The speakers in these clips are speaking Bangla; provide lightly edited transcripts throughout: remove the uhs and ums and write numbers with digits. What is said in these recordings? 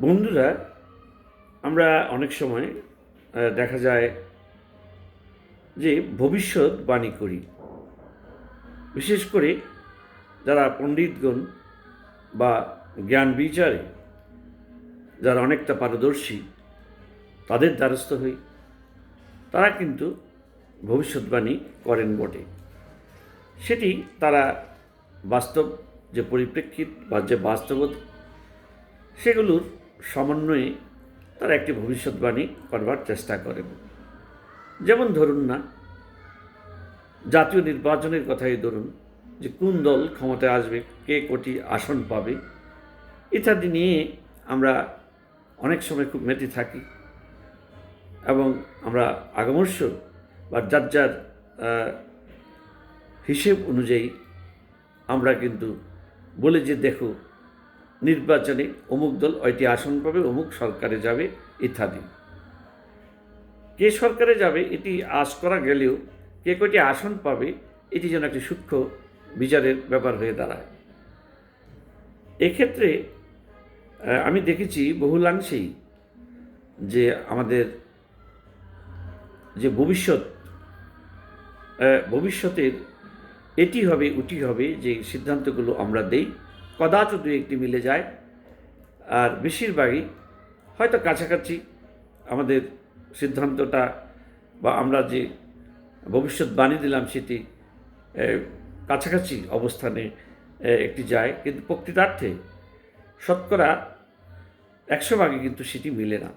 বন্ধুরা, আমরা অনেক সময় দেখা যায় যে ভবিষ্যৎবাণী করি। বিশেষ করে যারা পণ্ডিতগণ বা জ্ঞান বিচারে যারা অনেকটা পারদর্শী, তাদের দ্বারস্থ হই। তারা কিন্তু ভবিষ্যৎবাণী করেন বটে। সেটি তারা বাস্তব যে পরিপ্রেক্ষিত বা যে বাস্তবতা, সেগুলোর সমন্বয়ে তারা একটি ভবিষ্যৎবাণী করবার চেষ্টা করেন। যেমন ধরুন না, জাতীয় নির্বাচনের কথাই ধরুন, যে কোন দল ক্ষমতায় আসবে, কে কটি আসন পাবে, ইত্যাদি নিয়ে আমরা অনেক সময় খুব মেতে থাকি এবং আমরা আগমর্ষ বা যার যার হিসেব অনুযায়ী আমরা কিন্তু বলে যে দেখো নির্বাচনে অমুক দল ওইটি আসন পাবে, অমুক সরকারে যাবে ইত্যাদি। কে সরকারে যাবে এটি আশ করা গেলেও কে কয়টি আসন পাবে এটি যেন একটি সূক্ষ্ম বিচারের ব্যাপার হয়ে দাঁড়ায়। এক্ষেত্রে আমি দেখেছি বহুলাংশেই যে আমাদের যে ভবিষ্যতের এটি হবে ওটি হবে যে সিদ্ধান্তগুলো আমরা দেই, কদাচ দু একটি মিলে যায়, আর বেশিরভাগই হয়তো কাছাকাছি আমাদের সিদ্ধান্তটা বা আমরা যে ভবিষ্যৎবাণী দিলাম সেটি কাছাকাছি অবস্থানে একটি যায়, কিন্তু প্রকৃতার্থে শতকরা 100 ভাগে কিন্তু সেটি মিলে না।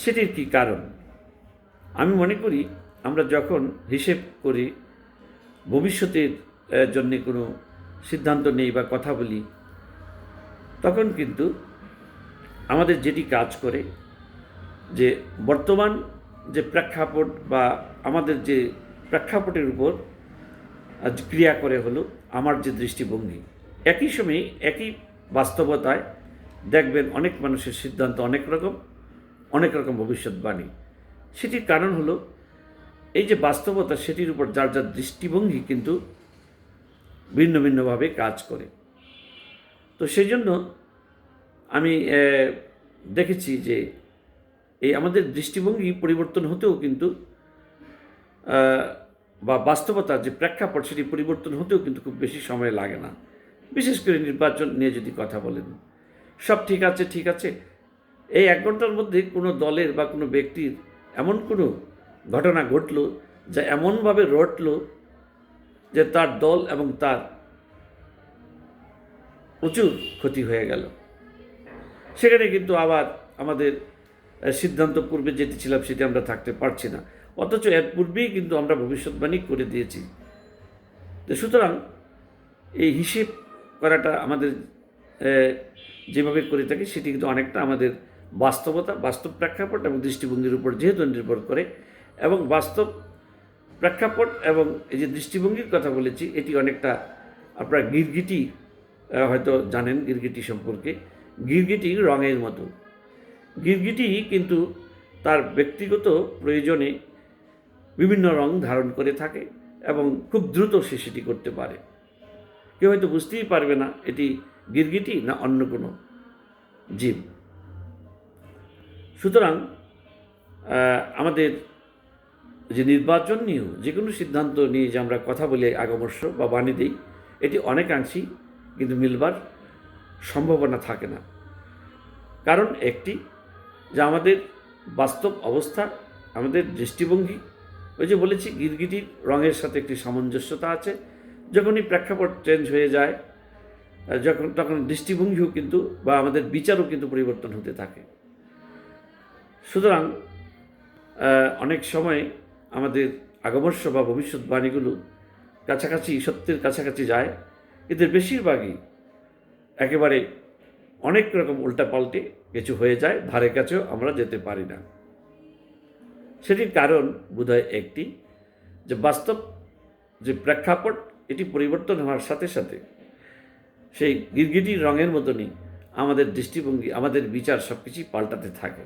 সেটির কি কারণ? আমি মনে করি আমরা যখন হিসেব করি, ভবিষ্যতের জন্য কোনো সিদ্ধান্ত নেই বা কথা বলি, তখন কিন্তু আমাদের যেটি কাজ করে যে বর্তমান যে প্রেক্ষাপট বা আমাদের যে প্রেক্ষাপটের উপর ক্রিয়া করে হলো আমার যে দৃষ্টিভঙ্গি, একই সময়ে একই বাস্তবতায় দেখবেন অনেক মানুষের সিদ্ধান্ত অনেক রকম ভবিষ্যৎবাণী। সেটির কারণ হলো এই যে বাস্তবতা, সেটির উপর যার যার দৃষ্টিভঙ্গি কিন্তু ভিন্ন ভিন্নভাবে কাজ করে। তো সেই জন্য আমি দেখেছি যে এই আমাদের দৃষ্টিভঙ্গি পরিবর্তন হতেও কিন্তু বা বাস্তবতার যে প্রেক্ষাপট সেটি পরিবর্তন হতেও কিন্তু খুব বেশি সময় লাগে না। বিশেষ করে নির্বাচন নিয়ে যদি কথা বলেন, সব ঠিক আছে, এই 1 ঘন্টার মধ্যে কোনো দলের বা কোনো ব্যক্তির এমন কোনো ঘটনা ঘটল যা এমনভাবে রটল যে তার দল এবং তার প্রচুর ক্ষতি হয়ে গেল। সেখানে কিন্তু আবার আমাদের সিদ্ধান্ত পূর্বে যেটি ছিলাম সেটি আমরা থাকতে পারছি না, অথচ এর পূর্বেই কিন্তু আমরা ভবিষ্যৎবাণী করে দিয়েছি। সুতরাং এই হিসেব করাটা আমাদের যেভাবে করে থাকি সেটি কিন্তু অনেকটা আমাদের বাস্তবতা, বাস্তব প্রেক্ষাপট এবং দৃষ্টিভঙ্গির উপর যেহেতু নির্ভর করে, এবং বাস্তব প্রেক্ষাপট এবং এই যে দৃষ্টিভঙ্গির কথা বলেছি এটি অনেকটা আপনারা গিরগিটি হয়তো জানেন গিরগিটি সম্পর্কে। গিরগিটি রঙের মতো। গিরগিটি কিন্তু তার ব্যক্তিগত প্রয়োজনে বিভিন্ন রং ধারণ করে থাকে এবং খুব দ্রুত সে সেটি করতে পারে। কেউ হয়তো বুঝতেই পারবে না এটি গিরগিটি না অন্য কোনো জীব। সুতরাং আমাদের যে নির্বাচন নিয়েও যে কোনো সিদ্ধান্ত নিয়ে যে আমরা কথা বলি, আগমর্শ বা বাণী দিই, এটি অনেকাংশেই কিন্তু মিলবার সম্ভাবনা থাকে না। কারণ একটি যে আমাদের বাস্তব অবস্থা, আমাদের দৃষ্টিভঙ্গি, ওই যে বলেছি গিরগিটির রঙের সাথে একটি সামঞ্জস্যতা আছে। যখনই প্রেক্ষাপট চেঞ্জ হয়ে যায় তখন দৃষ্টিভঙ্গিও কিন্তু বা আমাদের বিচারও কিন্তু পরিবর্তন হতে থাকে। সুতরাং অনেক সময় আমাদের আগমর্শ বা ভবিষ্যৎবাণীগুলো কাছাকাছি সত্যের কাছাকাছি যায়, এদের বেশিরভাগই একেবারে অনেক রকম উল্টাপাল্টে কিছু হয়ে যায়, ধারে কাছেও আমরা যেতে পারি না। সেটির কারণ বোধহয় একটি, যে বাস্তব যে প্রেক্ষাপট এটি পরিবর্তন হওয়ার সাথে সাথে সেই গিরগিটির রঙের মতনই আমাদের দৃষ্টিভঙ্গি, আমাদের বিচার সব কিছুই পাল্টাতে থাকে।